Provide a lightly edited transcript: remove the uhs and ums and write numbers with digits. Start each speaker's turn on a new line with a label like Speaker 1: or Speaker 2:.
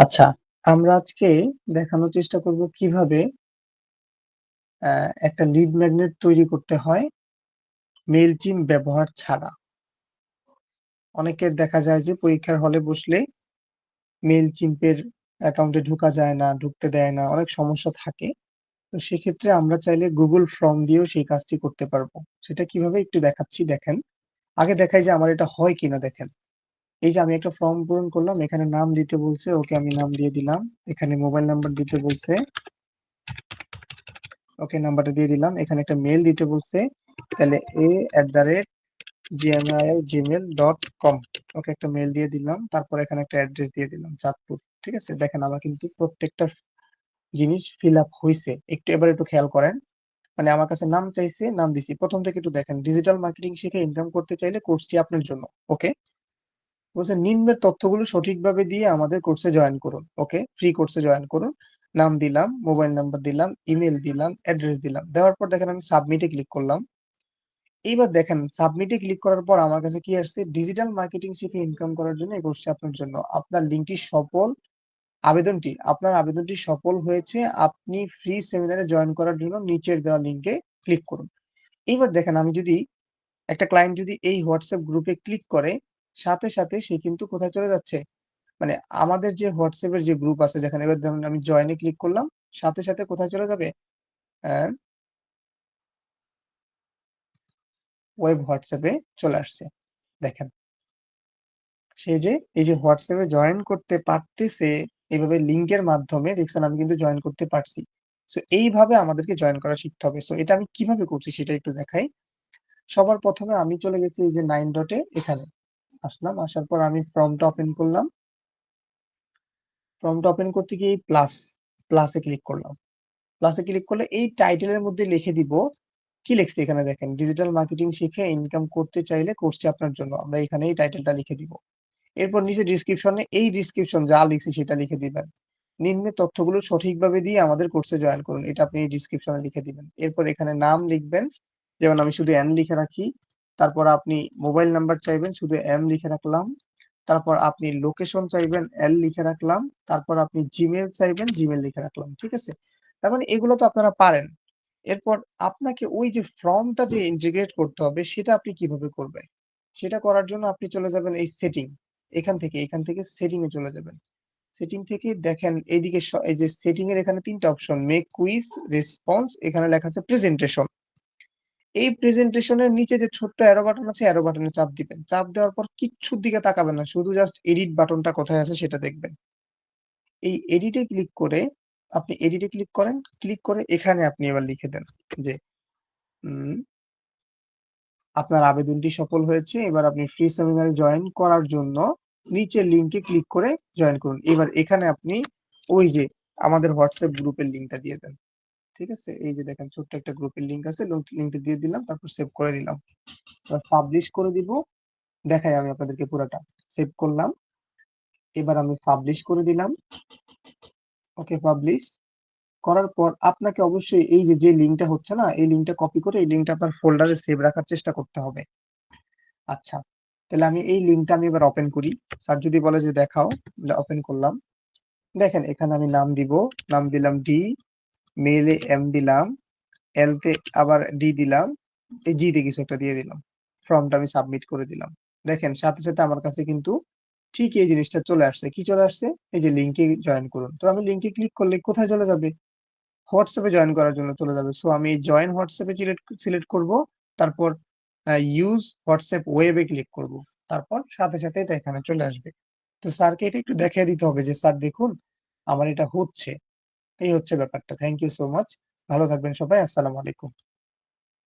Speaker 1: আচ্ছা, আমরা আজকে দেখানোর চেষ্টা করব কিভাবে একটা লিড ম্যাগনেট তৈরি করতে হয় মেইলচিম্প ব্যবহার ছাড়া। অনেকের দেখা যায় যে পরীক্ষার হলে বসলে মেইলচিম্পের অ্যাকাউন্টে ঢোকা যায় না, ঢুকতে দেয় না, অনেক সমস্যা থাকে। তো সেক্ষেত্রে আমরা চাইলে Google ফর্ম দিয়েও সেই কাজটি করতে পারবো। সেটা কিভাবে একটু দেখাচ্ছি দেখেন। আগে দেখাই যে আমার এটা হয় কিনা দেখেন। এই যে আমি একটা ফর্ম পূরণ করলাম, এখানে নাম দিতে বলছে, ওকে আমি নাম দিয়ে দিলাম। এখানে মোবাইল নাম্বার দিতে বলছে, ওকে নাম্বারটা দিয়ে দিলাম। এখানে একটা মেল দিতে বলছে, তাহলে a@gmail.com ওকে একটা মেল দিয়ে দিলাম। তারপর এখানে একটা অ্যাড্রেস দিয়ে দিলাম, চাঁদপুর। ঠিক আছে, দেখেন আমার কিন্তু প্রত্যেকটা জিনিস ফিল আপ হয়েছে। এবার একটু খেয়াল করেন, মানে আমার কাছে নাম চাইছে, নাম দিছি। প্রথম থেকে একটু দেখেন, ডিজিটাল মার্কেটিং শিখে ইনকাম করতে চাইলে কোর্সটি আপনার জন্য। ওকে, বলছে নিম্নের তথ্যগুলো সঠিকভাবে দিয়ে আমাদের কোর্সে জয়েন করুন। ওকে, ফ্রি কোর্সে জয়েন করুন। নাম দিলাম, মোবাইল নাম্বার দিলাম, ইমেল দিলাম, অ্যাড্রেস দিলাম। দেওয়ার পর দেখেন আমি সাবমিটে ক্লিক করলাম। এইবার দেখেন সাবমিটে ক্লিক করার পর আমার কাছে কি আসছে, ডিজিটাল মার্কেটিং শিখে ইনকাম করার জন্য এই কোর্সটি আপনার জন্য। আপনার আবেদনটি সফল হয়েছে। আপনি ফ্রি সেমিনারে জয়েন করার জন্য নিচের দেওয়া লিঙ্কে ক্লিক করুন। এইবার দেখেন আমি যদি একটা ক্লায়েন্ট যদি এই হোয়াটসঅ্যাপ গ্রুপে ক্লিক করে, সাথে সাথে সে কিন্তু কোথায় চলে যাচ্ছে, মানে আমাদের যে হোয়াটসঅ্যাপের যে গ্রুপ আছে, যেখানে এবার ধরুন আমি জয়েনে ক্লিক করলাম, সাথে সাথে কোথায় চলে যাবে, ওয়েব হোয়াটসঅ্যাপে চলে আসছে। দেখেন সে যে এই যে হোয়াটসঅ্যাপে জয়েন করতে পারতেছে, এইভাবে লিঙ্কের মাধ্যমে দেখছেন আমি কিন্তু জয়েন করতে পারছি। সো এইভাবে আমাদেরকে জয়েন করা শিখতে হবে। সো এটা আমি কিভাবে করছি সেটা একটু দেখাই। সবার প্রথমে আমি চলে গেছি এই যে 9 ডটে, এখানে আসলাম। আসার পর আমি ফর্মটা ওপেন করলাম। ফর্মটা ওপেন করতে গিয়ে প্লাসে ক্লিক করলাম। প্লাসে ক্লিক করলে এই টাইটেলের মধ্যে লিখে দিব, কি লিখছি এখানে দেখেন, ডিজিটাল মার্কেটিং শিখে ইনকাম করতে চাইলে কোর্সটি আপনার জন্য। আমরা এখানে এই টাইটেলটা লিখে দিব। এরপর নিচে ডিসক্রিপশনে এই ডিসক্রিপশন যা লিখছি সেটা লিখে দিবেন। নিম্নের তথ্যগুলো সঠিকভাবে দিয়ে আমাদের কোর্সে জয়েন করুন, এটা আপনি এই ডিসক্রিপশনে লিখে দিবেন। এরপর এখানে নাম লিখবেন, যেমন আমি শুধু এন লিখে রাখি। তারপর আপনি মোবাইল নাম্বার চাইবেন, শুধু এম লিখে রাখলাম। তারপর আপনি লোকেশন চাইবেন, এল লিখে রাখলাম। তারপর আপনি জিমেল চাইবেন, জিমেল লিখে রাখলাম। ঠিক আছে, তার মানে এগুলো তো আপনারা পারেন। এরপর আপনাকে ওই যে ফর্মটা যে ইন্টিগ্রেট করতে হবে সেটা আপনি কিভাবে করবেন, সেটা করার জন্য আপনি চলে যাবেন এই সেটিং। এখান থেকে সেটিং এ চলে যাবেন। সেটিং থেকে দেখেন এইদিকে এই যে সেটিং এর এখানে তিনটা অপশন, মেক কুইজ, রেসপন্স, এখানে লেখা আছে প্রেজেন্টেশন। এই প্রেজেন্টেশনের নিচে যে ছোট্ট অ্যারো বাটন আছে, অ্যারো বাটনে চাপ দিবেন। চাপ দেওয়ার পর কিচ্ছুর দিকে তাকাবেন না, শুধু জাস্ট এডিট বাটনটা কোথায় আছে সেটা দেখবেন। এই এডিটে ক্লিক করে আপনি এডিটে ক্লিক করেন। ক্লিক করে এখানে আপনি এবার লিখে দেন যে উম আপনার আবেদনটি সফল হয়েছে। এবার আপনি ফ্রি সেমিনারে জয়েন করার জন্য নিচের লিংকে ক্লিক করে জয়েন করুন। এবার এখানে আপনি ওই যে আমাদের হোয়াটসঅ্যাপ গ্রুপের লিংকটা দিয়ে দেন। ঠিক আছে, এই যে দেখেন ছোট্ট একটা গ্রুপের লিংক আছে, লিংকটা দিয়ে দিলাম, তারপর সেভ করে দিলাম। এবার পাবলিশ করে দিব। দেখাই আমি আপনাদেরকে পুরোটা। সেভ করলাম, এবার আমি পাবলিশ করে দিলাম। ওকে, পাবলিশ করার পর আপনাকে অবশ্যই এই যে যে লিংকটা হচ্ছে না, এই লিংকটা কপি করে এই লিংকটা আপনার ফোল্ডারে সেভ রাখার চেষ্টা করতে হবে। আচ্ছা, তাহলে আমি এই লিঙ্কটা আমি এবার ওপেন করি। স্যার যদি বলে যে দেখাও, ওপেন করলাম। দেখেন এখানে আমি নাম দিব, নাম দিলাম ডি, মেইলে এম দিলাম, এল তে আবার ডি দিলাম, এই জি তে কিছু একটা দিয়ে দিলাম। ফর্মটা আমি সাবমিট করে দিলাম। দেখেন সাথে সাথে আমার কাছে কিন্তু ঠিক এই জিনিসটা চলে আসছে। কি চলে আসছে, এই যে লিঙ্কে জয়েন করুন। তো আমি লিঙ্কে ক্লিক করলে কোথায় চলে যাবে, হোয়াটসঅ্যাপে জয়েন করার জন্য চলে যাবে। সো আমি জয়েন হোয়াটসঅ্যাপে সিলেক্ট করব। তারপর ইউজ হোয়াটসঅ্যাপ ওয়েবে ক্লিক করব। তারপর সাথে সাথে এটা এখানে চলে আসবে। তো স্যারকে এটা একটু দেখিয়ে দিতে হবে যে স্যার দেখুন আমার এটা হচ্ছে। এই হচ্ছে ব্যাপারটা। Thank you so much. ভালো থাকবেন সবাই। আসসালামু আলাইকুম।